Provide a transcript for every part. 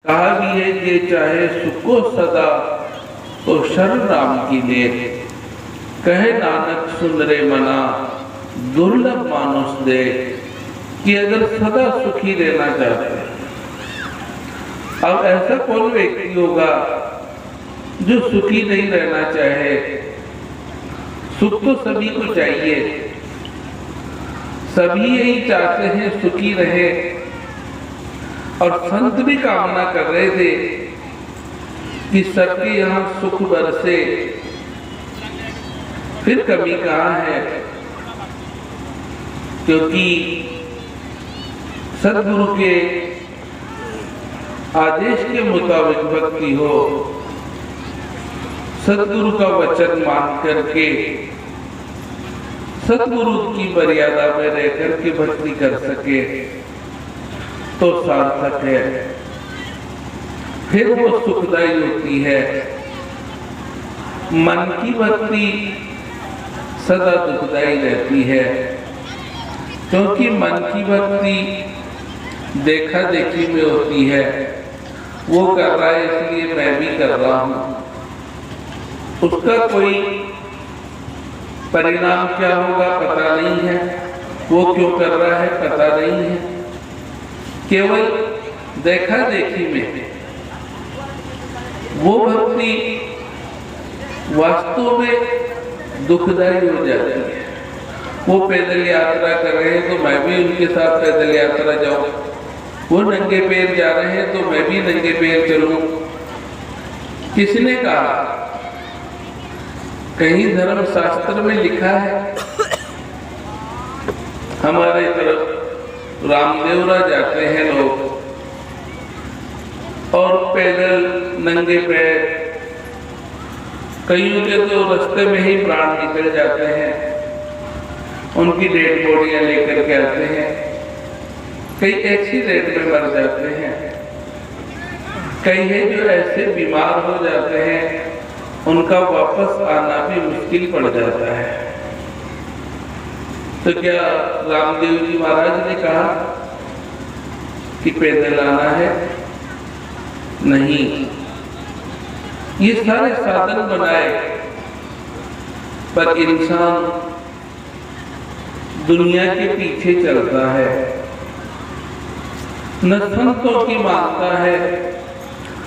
कहा भी है कि चाहे सुखो सदा तो शरण राम की ले, कहे नानक सुन रे मना दुर्लभ मानुष दे। कि अगर सदा सुखी रहना चाहते हैं, अब ऐसा कौन व्यक्ति होगा जो सुखी नहीं रहना चाहे। सुख तो सभी को चाहिए, सभी यही चाहते हैं सुखी रहे, और संत भी कामना कर रहे थे कि सबके यहाँ सुख बरसे। फिर कमी कहाँ है, क्योंकि सद्गुरु के आदेश के मुताबिक भक्ति हो, सद्गुरु का वचन मान करके सद्गुरु की मर्यादा में रह करके भक्ति कर सके तो सार्थक है, फिर वो सुखदायी होती है। मन की भक्ति सदा दुखदायी रहती है, क्योंकि मन की भक्ति देखा देखी में होती है। वो कर रहा है इसलिए मैं भी कर रहा हूं, उसका कोई परिणाम क्या होगा पता नहीं है, वो क्यों कर रहा है पता नहीं है। केवल देखा देखी में वो भक्ति वास्तव में दुखदायी हो जाती है। वो पैदल यात्रा कर रहे हैं तो मैं भी उनके साथ पैदल यात्रा जाऊं, वो नंगे पैर जा रहे हैं तो मैं भी नंगे पैर चलूं। किसने कहा? कहीं धर्म शास्त्र में लिखा है? हमारे तरफ रामदेवरा जाते हैं लोग और पैदल नंगे पैर, कईयों के तो रास्ते में ही प्राण निकल जाते हैं, उनकी डेड बॉडियां लेकर के आते हैं। कई एक्सीडेंट में मर जाते हैं, कई है जो ऐसे बीमार हो जाते हैं उनका वापस आना भी मुश्किल पड़ जाता है। तो क्या रामदेव जी महाराज ने कहा कि पैदल आना है? नहीं, ये सारे साधन बनाए, पर इंसान दुनिया के पीछे चलता है, न संतों की मानता है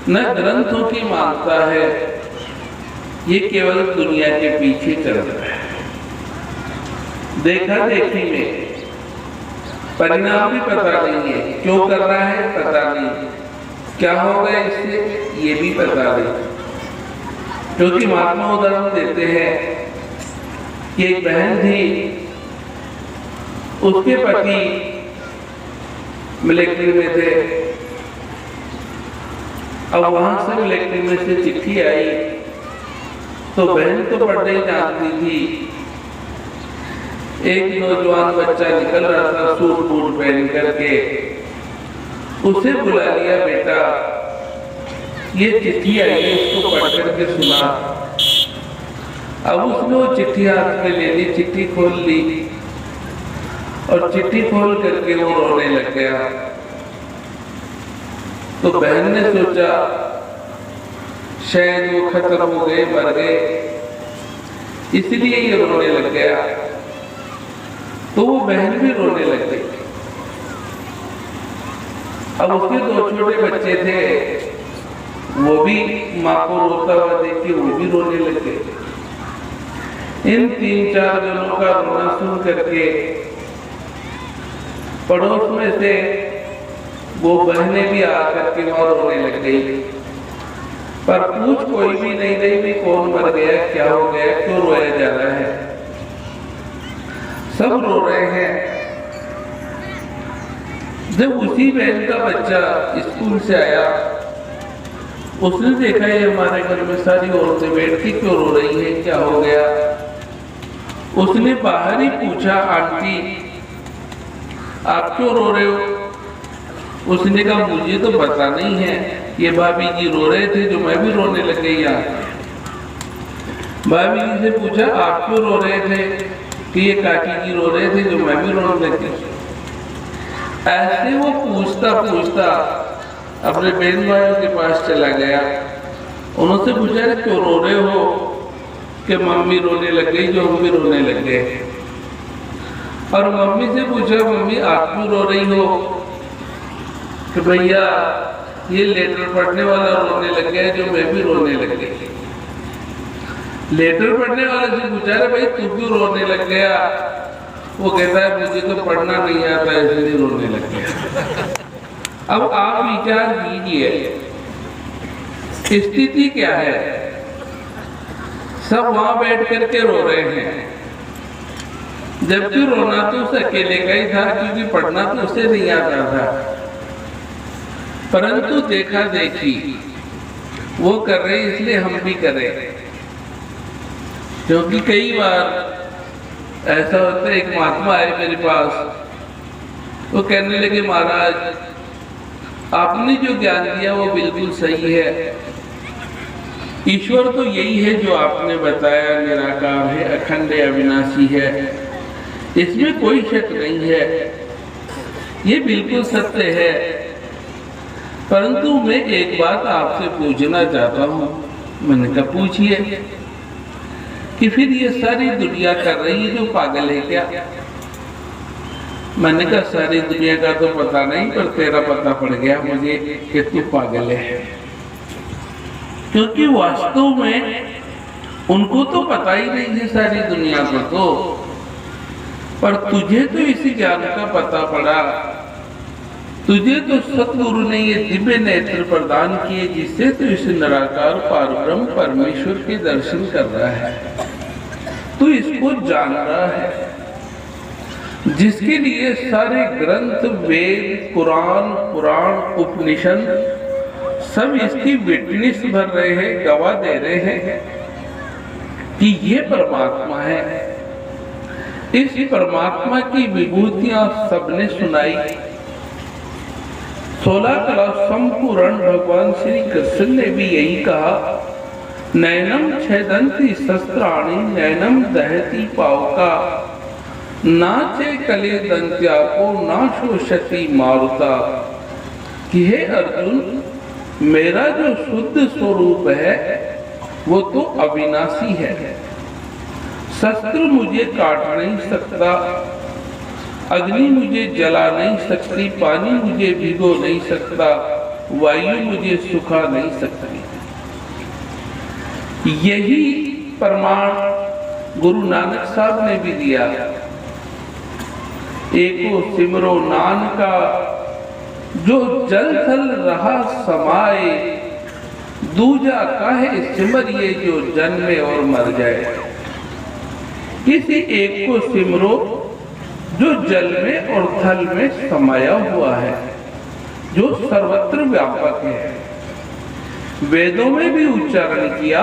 न ग्रंथों की मानता है, ये केवल दुनिया के पीछे चल रहा है। देखा देखी में परिणाम भी पता नहीं है, क्यों कर रहा है पता नहीं, क्या होगा इससे ये भी पता नहीं। क्योंकि महात्मा उदाहरण देते हैं कि एक बहन थी, उसके पति मिलिट्री में थे। अब वहां से मिलिट्री में से चिट्ठी आई तो बहन तो पढ़ने जानती थी। एक नौजवान बच्चा निकल रहा था सूट बूट पहन करके, उसे बुला लिया, बेटा ये चिट्ठी आई है, उसको पढ़ करके सुना। अब उसने वो चिट्ठी हाथ में ले ली, चिट्ठी खोल ली और चिट्ठी खोल करके वो रोने लग गया। तो बहन ने सोचा शायद वो खत्म हो गए, मर गए, इसलिए ये रोने लग गया। तो वो बहन भी रोने लग गई। अब उसके दो छोटे बच्चे थे, वो भी माँ को रोता हुआ देख के वो भी रोने लग गए। इन 3-4 जनों का रोना सुन करके पड़ोस में से वो बहनें भी आकर के वहां रोने लग गई, पर पूछ कोई भी नहीं रही भी कौन मर गया, क्या हो गया, क्यों रोया जा रहा है। सब रो रहे हैं। जब उसी बहन का बच्चा स्कूल से आया, उसने देखा ये हमारे घर में सारी औरतें बैठ के क्यों रो रही हैं, क्या हो गया। उसने बाहर ही पूछा, आंटी आप क्यों रो रहे हो। उसने कहा मुझे तो पता नहीं है, ये भाभी जी रो रहे थे जो मैं भी रोने लग गई। यहाँ भाभी जी से पूछा आप क्यों रो रहे थे, कि ये काकी जी रो रहे थे जो मैं भी रोने लग गई। ऐसे वो पूछता पूछता अपने बहन भाइयों के पास चला गया। उन्होंने पूछा क्यों रो रहे हो? कि मम्मी रोने लग गई, जो हम भी रोने लग गए। और मम्मी से पूछा मम्मी आप क्यों रो रही हो? कि भैया ये लेटर पढ़ने वाला रोने लग गया, जो मैं भी रोने लग गई। लेटर पढ़ने वाले से पूछा रे भाई तू क्यों रोने लग गया? वो कहता है मुझे तो पढ़ना नहीं आता इसलिए रोने लग गया। अब आप विचार कीजिए स्थिति क्या है। सब वहां बैठ करके रो रहे हैं, जबकि रोना तो उस अकेले का ही था, क्योंकि पढ़ना तो उसे नहीं आता था। परंतु देखा देखी वो कर रहे इसलिए हम भी करें। क्योंकि कई बार ऐसा होता है, एक महात्मा आए मेरे पास, वो कहने लगे महाराज आपने जो ज्ञान दिया वो बिल्कुल सही है। ईश्वर तो यही है जो आपने बताया, निराकार है, अखंड अविनाशी है, इसमें कोई शक नहीं है, ये बिल्कुल सत्य है। परंतु मैं एक बात आपसे पूछना चाहता हूँ। मैंने कहा पूछिए। कि फिर ये सारी दुनिया कर रही है जो पागल है क्या? मैंने कहा सारी दुनिया का तो पता नहीं, पर तेरा पता पड़ गया मुझे कि तू पागल है। क्योंकि वास्तव में उनको तो पता ही नहीं है सारी दुनिया को तो, पर तुझे तो इसी ज्ञान का पता पड़ा। तुझे तो सतगुरु ने ये दिव्य नेत्र प्रदान किए जिससे तो इस निराकार पारब्रह्म परमेश्वर के दर्शन कर रहा है, तू इसको जान रहा है, जिसके लिए सारे ग्रंथ वेद कुरान पुराण उपनिषद सब इसकी विटनेस भर रहे हैं, गवाह दे रहे हैं कि ये परमात्मा है। इस परमात्मा की विभूतियां सबने सुनाई। 16 कला संपूर्ण भगवान श्री कृष्ण ने भी यही कहा, नैनम छेदंती शस्त्राणि नैनम दहती पावका नाचे कले दंत्या को नाशोषति मारुता। कि हे अर्जुन, मेरा जो शुद्ध स्वरूप है वो तो अविनाशी है। शस्त्र मुझे काट नहीं सकता, अग्नि मुझे जला नहीं सकती, पानी मुझे भिगो नहीं सकता, वायु मुझे सुखा नहीं सकती। यही प्रमाण गुरु नानक साहब ने भी दिया। एको सिमरो नानका जो जल थल रहा समाए, दूजा काहे सिमरिए जो जन्मे और मर जाए। किसी एक को सिमरो जो जल में और थल में समाया हुआ है, जो सर्वत्र व्यापक है। वेदों में भी उच्चारण किया,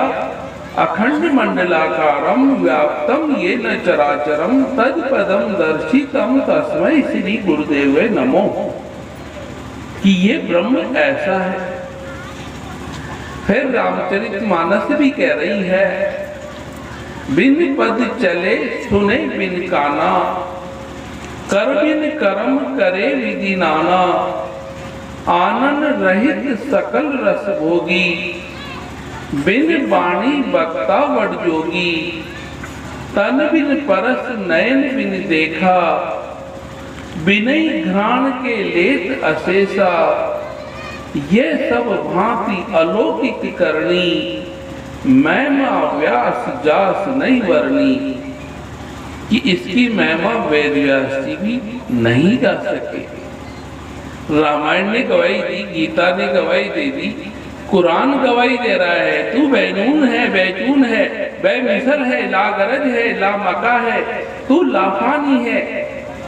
अखंड मंडलाकारम व्याप्तम ये न चराचरम तद पदम दर्शितम तस्मै श्री गुरुदेव नमो। कि ये ब्रह्म ऐसा है। फिर रामचरितमानस भी कह रही है, बिन पद चले सुने बिन काना, कर बिन कर्म करे विधि नाना, आनंद रहित सकल रस भोगी, बिन वाणी वक्ता बड़ जोगी, तन बिन परस नयन बिन देखा, बिनई घ्राण के लेत अशेषा। ये सब भांति अलौकिक करनी, महिमा व्यास जास नहीं वर्णी। कि इसकी महिमा वेद व्यास जी भी नहीं जा सके। रामायण ने गवाही दी, गीता ने गवाही दे दी, कुरान गवाही दे रहा है, तू बैनून है, बैचून है, बेमिसल है, लागरज है, लामका है, तू लाफानी है,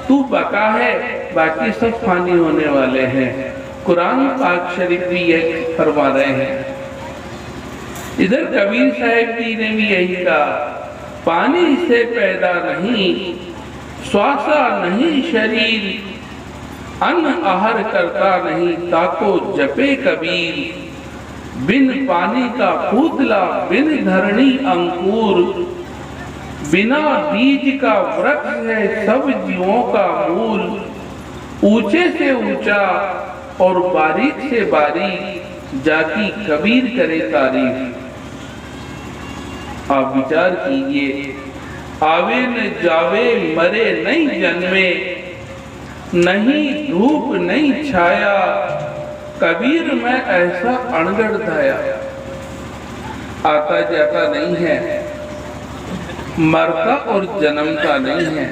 तू बका है, बाकी सब फानी होने वाले हैं। कुरान पाक शरीफ भी यही फरमा रहे हैं। इधर कबीर साहब जी ने भी यही कहा, पानी से पैदा नहीं, श्वासा नहीं शरीर, अन्न आहार करता नहीं, ताको जपे कबीर। बिन पानी का पूतला, बिन धरणी अंकुर, बिना बीज का वृक्ष है सब जीवों का मूल। ऊंचे से ऊंचा और बारीक से बारीक जाकी कबीर करे तारीफ। आप विचार कीजिए, आवे न जावे मरे नहीं जन्मे, नहीं धूप नहीं छाया, कबीर में ऐसा अणगढ़ धाया। आता जाता नहीं है, मरता और जन्मता नहीं है,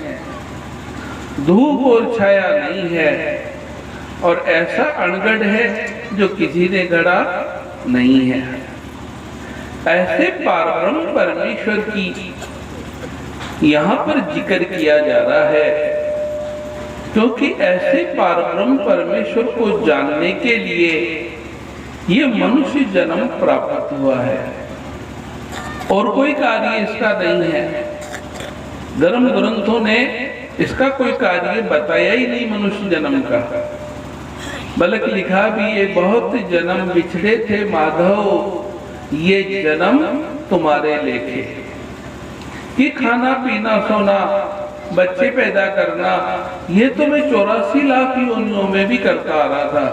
धूप और छाया नहीं है, और ऐसा अणगढ़ है जो किसी ने गढ़ा नहीं है। ऐसे पारब्रह्म परमेश्वर की यहाँ पर जिक्र किया जा रहा है, क्योंकि ऐसे पारब्रह्म परमेश्वर को जानने के लिए ये मनुष्य जन्म प्राप्त हुआ है, और कोई कार्य इसका नहीं है। धर्म ग्रंथों ने इसका कोई कार्य बताया ही नहीं मनुष्य जन्म का, बल्कि लिखा भी ये बहुत जन्म बिछड़े थे माधव, ये जन्म तुम्हारे लेखे। कि खाना पीना सोना बच्चे पैदा करना ये तो मैं 84 लाख योनियों में भी करता आ रहा था,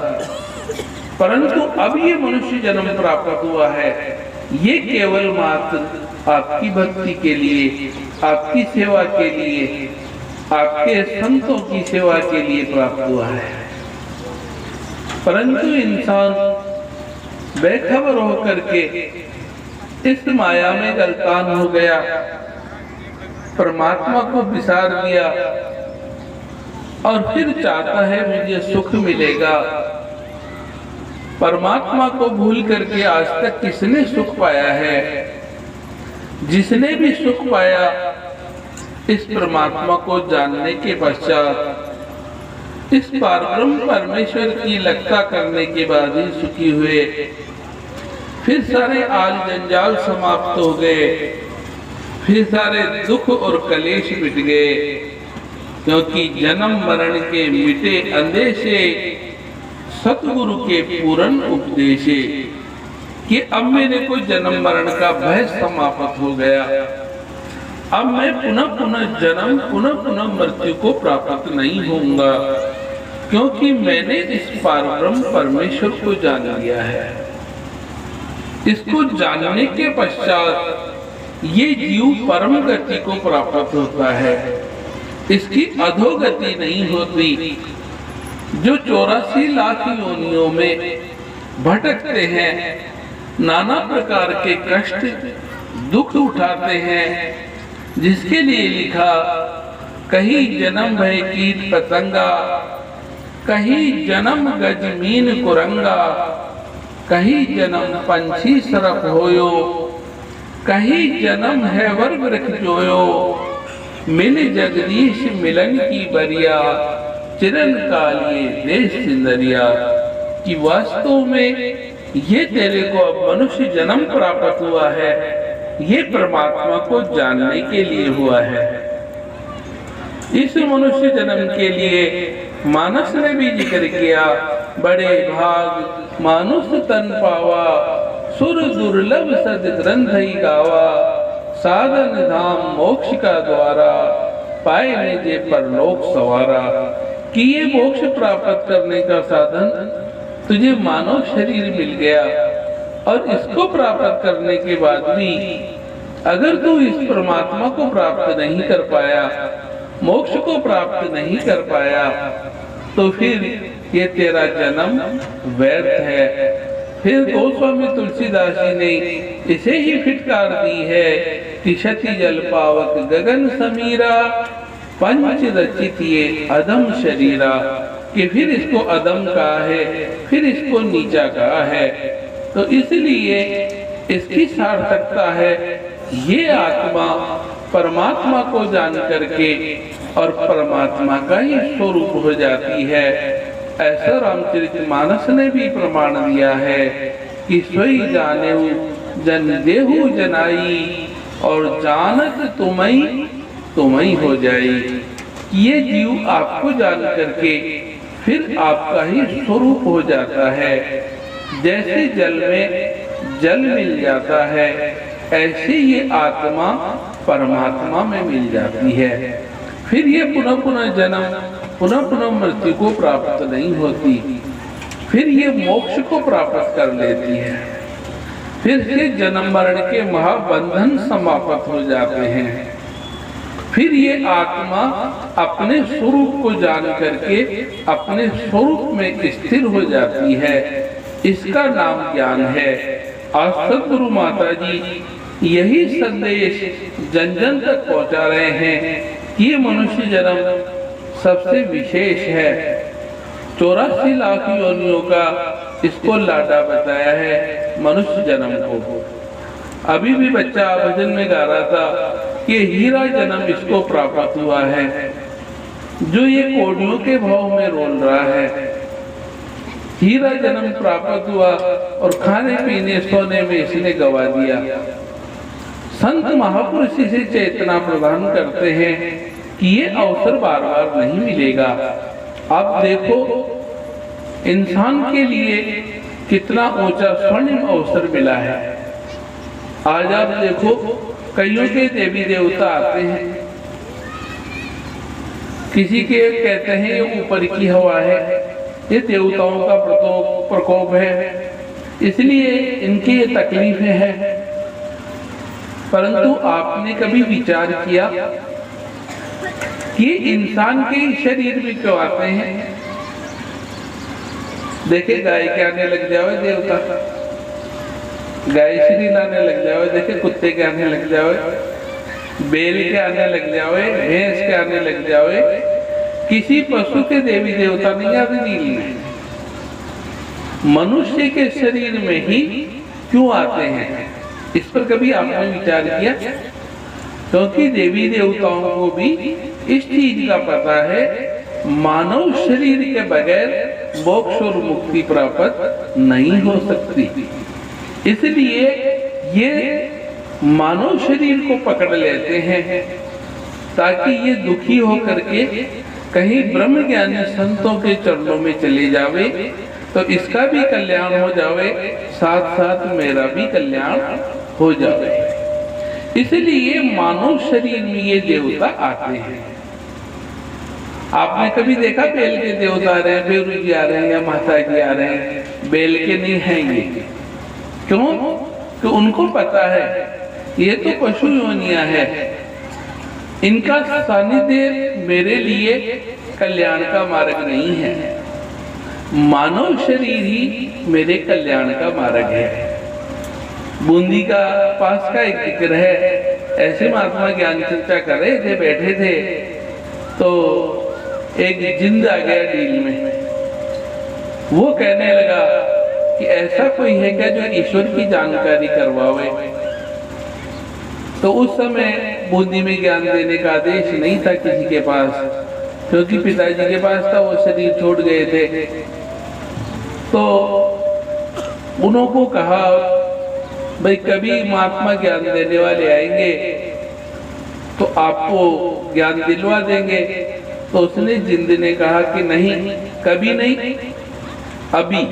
परंतु अब ये मनुष्य जन्म प्राप्त हुआ है, ये केवल मात्र आपकी भक्ति के लिए, आपकी सेवा के लिए, आपके संतों की सेवा के लिए प्राप्त हुआ है। परंतु इंसान बेखबर होकर के इस माया में गलतान हो गया, परमात्मा को विसार दिया, और फिर चाहता है मुझे सुख मिलेगा। परमात्मा को भूल करके आज तक किसने सुख पाया है? जिसने भी सुख पाया इस परमात्मा को जानने के पश्चात, इस पारब्रह्म परमेश्वर की लगता करने के बाद ही सुखी हुए। फिर सारे आल जंजाल समाप्त हो गए, फिर सारे दुख और कलेश मिट गए, क्योंकि जन्म मरण के मिटे अंदेशे, सतगुरु के पूर्ण उपदेशे, कि अब मेरे को जन्म मरण का भय समाप्त हो गया। अब मैं पुनः पुनः जन्म, पुनः पुनः मृत्यु को प्राप्त नहीं होऊंगा, क्योंकि मैंने इस पारब्रह्म परमेश्वर को जान लिया है। इसको जानने के पश्चात ये जीव परम गति को प्राप्त होता है, इसकी अधोगति नहीं होती। जो 84 लाख योनियों में भटकते हैं, नाना प्रकार के कष्ट दुख उठाते हैं, जिसके लिए लिखा कहीं जन्म भय कीट पतंगा, कहीं जन्म गजमीन कुरंगा, कहीं जन्म पंछी सरप होयो, कहीं जन्म है वर वृक्ष जोयो, मिल जगदीश मिलन की बरिया, चिरन कालिए देश सिंदरिया। कि वास्तव में ये तेरे को अब मनुष्य जन्म प्राप्त हुआ है, ये परमात्मा को जानने के लिए हुआ है। इस मनुष्य जन्म के लिए मानस ने भी जिक्र किया, बड़े भाग मानुष तन पावा, सुर दुर्लभ सद ग्रंथ ही गावा, साधन धाम मोक्ष का द्वारा, पाए निजे परलोक सवारा। कि ये मोक्ष प्राप्त करने का साधन तुझे मानव शरीर मिल गया, और इसको प्राप्त करने के बाद भी अगर तू इस परमात्मा को प्राप्त नहीं कर पाया, मोक्ष को प्राप्त नहीं कर पाया, तो फिर ये तेरा जन्म व्यर्थ है। फिर गोस्वामी तुलसीदास जी ने इसे ही फिटकार दी है कि क्षति जल पावक गगन समीरा, पंच रचित ये अदम शरीरा। कि फिर इसको अदम कहा है, फिर इसको नीचा कहा है, तो इसलिए इसकी सार्थकता है ये आत्मा परमात्मा को जान करके और परमात्मा का ही स्वरूप हो जाती है। ऐसा रामचरितमानस ने भी प्रमाण दिया है कि सोई जानेऊ जन देहु जनाई, और जानत तुम्ही हो जाई। ये जीव आपको जान करके फिर आपका ही स्वरूप हो जाता है। जैसे जल में जल मिल जाता है, ऐसे ये आत्मा परमात्मा में मिल जाती है। फिर ये पुनः पुनः जन्म, पुनः पुनः मृत्यु को प्राप्त नहीं होती। फिर ये मोक्ष को प्राप्त कर लेती है, फिर से जन्म मरण के महाबंधन समाप्त हो जाते हैं। फिर ये आत्मा अपने स्वरूप को जान करके अपने स्वरूप में स्थिर हो जाती है। इसका नाम ज्ञान है। आज सद्गुरु माता जी यही संदेश जन जन तक पहुंचा रहे हैं कि ये मनुष्य जन्म सबसे विशेष है। 84 लाख योनियों का इसको लाडा बताया है मनुष्य जन्म को। अभी भी बच्चा भजन में गा रहा था कि हीरा जन्म इसको प्राप्त हुआ है, जो ये कोडियों के भाव में रोल रहा है। हीरा जन्म प्राप्त हुआ और खाने पीने सोने में इसने गवा दिया। संत महापुरुष इसे चेतना प्रदान करते हैं कि ये अवसर बार बार नहीं मिलेगा। अब देखो इंसान के लिए कितना ऊंचा स्वर्णिम अवसर मिला है। आज आप देखो कईयों के देवी देवता आते हैं, किसी के कहते हैं ये ऊपर की हवा है, ये देवताओं का प्रकोप है, इसलिए इनकी ये तकलीफें हैं। परंतु आपने कभी विचार किया कि इंसान के शरीर में क्यों आते हैं? देखे गाय के आने लग जाओ देवता, गाय श्री लाने लग जाओ, देखे कुत्ते के आने लग जाओ, बेल के आने लग जाओ, भैंस के आने लग जाओ, किसी पशु के देवी देवता नहीं आते नील में। मनुष्य के शरीर में ही क्यों आते हैं? इस पर कभी आपने विचार किया? क्योंकि देवी देवताओं को भी इस चीज का पता है, मानव शरीर के बगैर मोक्ष और मुक्ति प्राप्त नहीं हो सकती। इसलिए ये मानव शरीर को पकड़ लेते हैं ताकि ये दुखी होकर के कहीं ब्रह्म ज्ञानी संतों के चरणों में चले जावे, तो इसका भी कल्याण हो जावे, साथ साथ मेरा भी कल्याण हो जावे। इसलिए मानव शरीर में ये देवता आते हैं। आपने कभी देखा बेल के देवता आ रहे हैं, बेरू जी आ रहे हैं या माता जी आ रहे हैं? बेल के नहीं हैं ये। क्यों? तो उनको पता है ये तो पशु योनियां है, इनका सानिध्य मेरे लिए कल्याण का मार्ग नहीं है, मानव शरीर ही मेरे कल्याण का मार्ग है। बूंदी का पास का एक जिक्र है, ऐसे महात्मा ज्ञान चर्चा कर रहे थे, बैठे थे, तो एक जिंद आ गया डील में। वो कहने लगा कि ऐसा कोई है क्या जो ईश्वर की जानकारी करवावे? तो उस समय बूंदी में ज्ञान देने का आदेश नहीं था किसी के पास, क्योंकि पिताजी के पास था, वो शरीर छोड़ गए थे। तो उनको कहा भाई कभी महात्मा ज्ञान देने वाले आएंगे तो आपको ज्ञान दिलवा देंगे। तो उसने जिंद ने कहा कि नहीं, कभी नहीं, अभी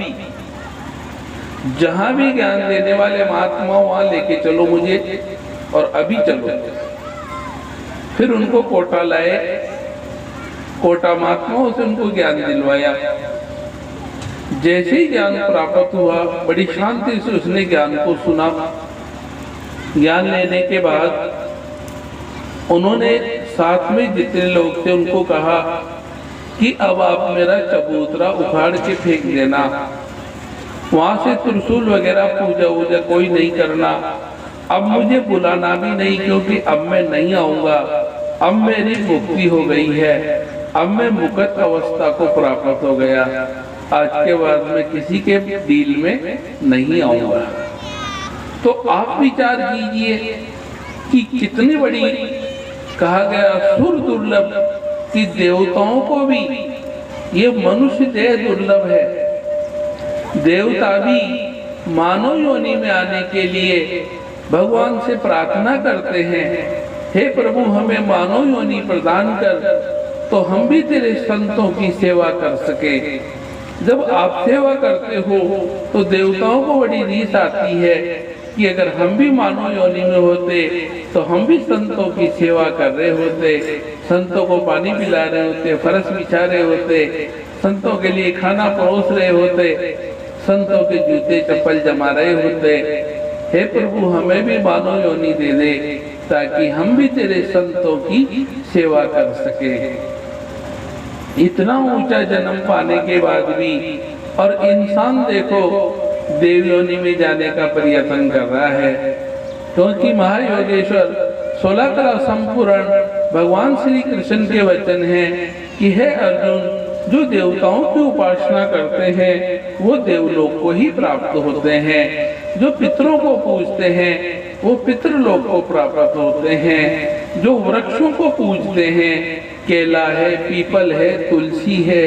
जहां भी ज्ञान देने वाले महात्मा वहां लेके चलो मुझे, और अभी चलो। फिर उनको कोटा लाए, कोटा महात्माओं से उनको ज्ञान दिलवाया। जैसे ही ज्ञान प्राप्त हुआ, बड़ी शांति से उसने ज्ञान को सुना। ज्ञान लेने के बाद उन्होंने साथ में जितने लोग थे उनको कहा कि अब आप मेरा चबूतरा उखाड़ के फेंक देना, वहां से त्रिशूल वगैरह पूजा वूजा कोई नहीं करना, अब मुझे बुलाना भी नहीं, क्योंकि अब मैं नहीं आऊंगा, अब मेरी मुक्ति हो गई है, अब मैं मुक्त अवस्था को प्राप्त हो गया, आज के बाद मैं किसी के डील में नहीं आऊंगा। तो आप विचार कीजिए कि कितनी बड़ी, कहा गया सुर दुर्लभ, कि देवताओं को भी ये मनुष्य देह दुर्लभ है। देवता भी मानव योनि में आने के लिए भगवान से प्रार्थना करते हैं, हे प्रभु हमें मानव योनि प्रदान कर, तो हम भी तेरे संतों की सेवा कर सके। जब आप सेवा करते हो तो देवताओं को बड़ी रीस आती है कि अगर हम भी मानव योनि में होते तो हम भी संतों की सेवा कर रहे होते, संतों को पानी पिला रहे होते, फरस बिछा रहे होते, संतों के लिए खाना परोस रहे होते, संतों के जूते चप्पल जमा रहे होते। हे प्रभु, हमें भी मानव योनि दे दे ताकि हम भी तेरे संतों की सेवा कर सके। इतना ऊंचा जन्म पाने के बाद भी और इंसान देखो देव योनि में जाने का प्रयत्न कर रहा है, क्योंकि महायोगेश्वर 16 कला संपूर्ण भगवान श्री कृष्ण के वचन हैं कि हे अर्जुन, जो देवताओं की उपासना करते हैं वो देवलोक को ही प्राप्त होते हैं, जो पितरों को पूजते हैं वो पितृलोक को प्राप्त होते हैं, जो वृक्षों को पूजते हैं, केला है, पीपल है, तुलसी है,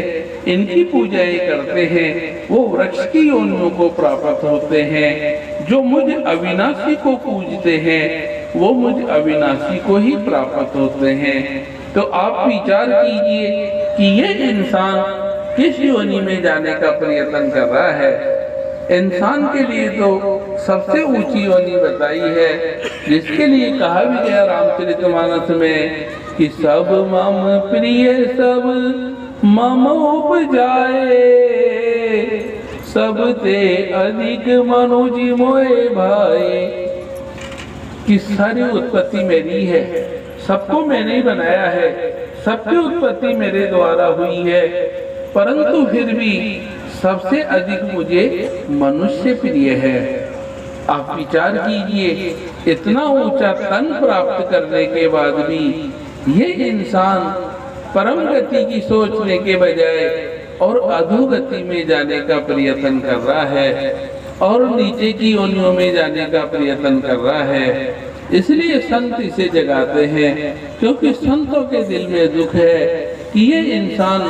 इनकी पूजाएं करते हैं वो वृक्ष की योनियों को प्राप्त होते हैं, जो मुझ अविनाशी को पूजते हैं वो मुझ अविनाशी को ही प्राप्त होते हैं। तो आप विचार कीजिए कि ये इंसान किस योनि में जाने का प्रयत्न कर रहा है। इंसान के लिए तो सबसे ऊंची योनि बताई है, जिसके लिए कहा भी गया रामचरितमानस में कि सब मम प्रिय सब मम उपजाए, सब ते अधिक मनुज मोए भाई। कि सारी उत्पत्ति मेरी है, सबको मैंने ही बनाया है, सबकी उत्पत्ति मेरे द्वारा हुई है, परंतु फिर भी सबसे अधिक मुझे मनुष्य प्रिय है। आप विचार कीजिए, इतना ऊंचा तन प्राप्त करने के बाद भी ये इंसान परम गति की सोचने के बजाय और अधोगति में जाने का प्रयत्न कर रहा है और नीचे की योनियों में जाने का प्रयत्न कर रहा है। इसलिए संत इसे जगाते हैं, क्योंकि संतों के दिल में दुख है कि ये इंसान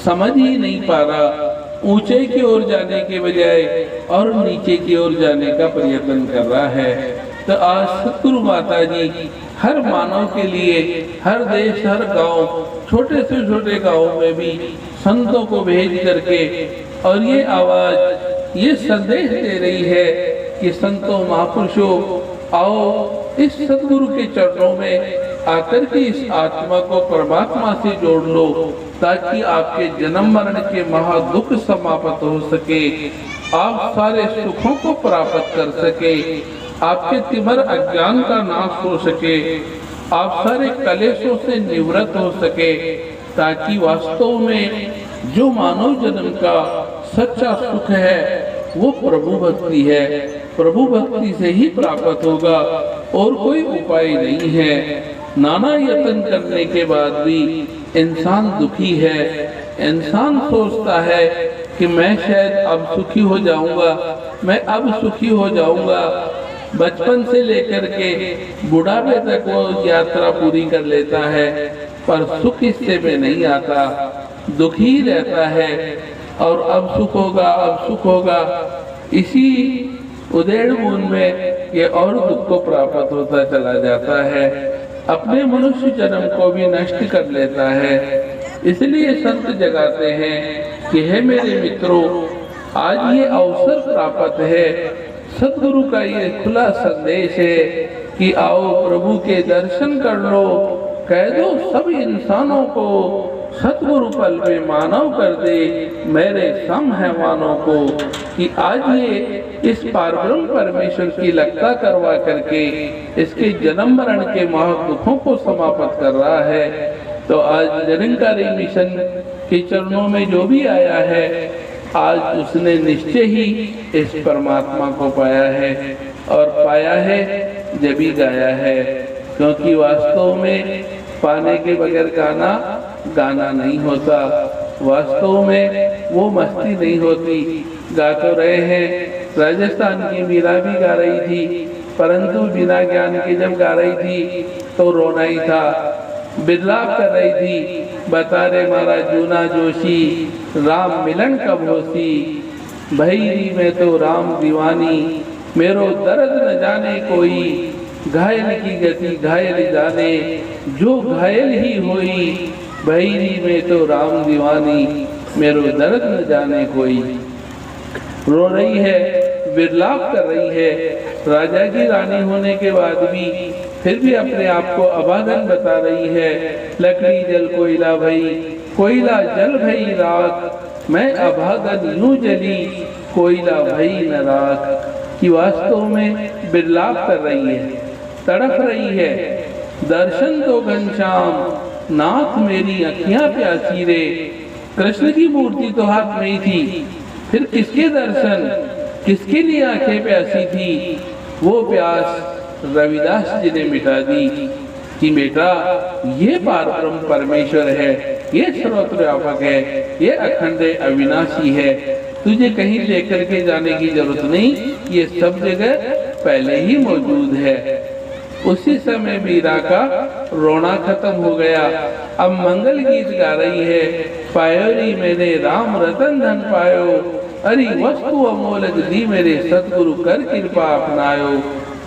समझ ही नहीं पा रहा, ऊंचे की ओर जाने के बजाय और नीचे की ओर जाने का प्रयत्न कर रहा है। तो आज सतगुरु माता जी हर मानव के लिए, हर देश, हर गांव, छोटे से छोटे गांव में भी संतों को भेज करके और ये आवाज, ये संदेश दे रही है कि संतों, महापुरुषों, आओ इस सतगुरु के चरणों में आकर के इस आत्मा को परमात्मा से जोड़ लो, ताकि आपके जन्म मरण के महादुख समाप्त हो सके, आप सारे सुखों को प्राप्त कर सके, आपके तिमर अज्ञान का नाश हो सके, आप सारे कलेशों से निवृत्त हो सके, ताकि वास्तव में जो मानव जन्म का सच्चा सुख है वो प्रभु भक्ति है। प्रभु भक्ति से ही प्राप्त होगा और कोई उपाय नहीं है। नाना यत्न करने के बाद भी इंसान दुखी है। इंसान सोचता है कि मैं शायद अब सुखी हो जाऊंगा, मैं अब सुखी हो जाऊंगा। बचपन से लेकर के बुढ़ापे तक वो यात्रा पूरी कर लेता है, पर सुख इससे में नहीं आता, दुखी रहता है। और अब सुख होगा, अब सुख होगा, इसी उधेड़ बूंद में ये और दुख को प्राप्त होता चला जाता है, अपने मनुष्य जन्म को भी नष्ट कर लेता है। इसलिए संत जगाते हैं कि हे मेरे मित्रों, आज ये अवसर प्राप्त है, सतगुरु का ये खुला संदेश है कि आओ प्रभु के दर्शन कर लो, कह दो सब इंसानों को सतगुरु पल में मानव कर दे, मेरे सम है मानव को। कि आज ये इस पारब्रह्म परमेश्वर की लगता करवा करके इसके जन्म मरण के महादुखों को समाप्त कर रहा है। तो आज निरंकारी मिशन के चरणों में जो भी आया है, आज उसने निश्चय ही इस परमात्मा को पाया है, और पाया है जब ही गाया है। क्योंकि वास्तव में पाने के बगैर गाना नहीं होता, वास्तव में वो मस्ती नहीं होती। गा तो रहे हैं, राजस्थान की मीरा भी गा रही थी, परंतु बिना ज्ञान के जब गा रही थी तो रोना ही था, बिरलाप कर रही थी, बता रे मारा जूना जोशी, राम मिलन कब होसी, भैरी में तो राम दीवानी, मेरो दर्द न जाने कोई, घायल की गति घायल जाने, जो घायल ही होई, भैरी में तो राम दीवानी, मेरो दर्द न जाने कोई। रो रही है, विरलाप कर रही है। राजा की रानी होने के बाद भी फिर भी अपने आप को अभागन बता रही है। लकड़ी जल कोयला भई, कोयला जल भई राख, मैं अभागन यूं जली, कोयला भई न राख। कि वास्तव में विरलाप कर रही है, तड़प रही है। दर्शन तो घनश्याम नाथ मेरी अखियां प्यासी रे। कृष्ण की मूर्ति तो हाथ में ही थी, फिर किसके दर्शन, किसके लिए आंखें प्यासी थी। वो प्यास रविदास जी ने मिटा दी कि बेटा ये पारब्रह्म परमेश्वर है, ये सर्वव्यापक है, ये अखंड अविनाशी है, तुझे कहीं लेकर के जाने की जरूरत नहीं, ये सब जगह पहले ही मौजूद है। उसी समय मीरा का रोना खत्म हो गया। अब मंगल गीत गा रही है। पायोरी मैंने राम रतन धन पायो, अरे वस्तु अमोलक दी मेरे सतगुरु कर कृपा अपनायो।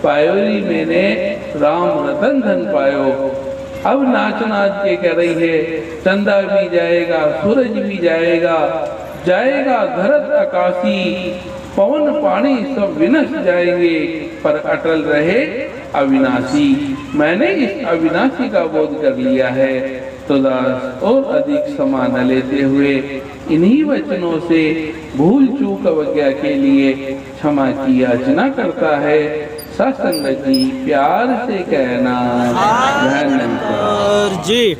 पायोरी मैंने राम रतन धन पायो। अब नाच नाच के कह रही है, चंदा भी जाएगा, सूरज भी जाएगा, जाएगा धरत आकाशी, पवन पानी सब विनश जाएंगे, पर अटल रहे अविनाशी। मैंने इस अविनाशी का बोध कर लिया है। तो दास और अधिक समय न लेते हुए इन्हीं वचनों से भूल चूक अवज्ञा के लिए क्षमा की याचना करता है। सत्संग जी प्यार से कहना। धन्यवाद जी।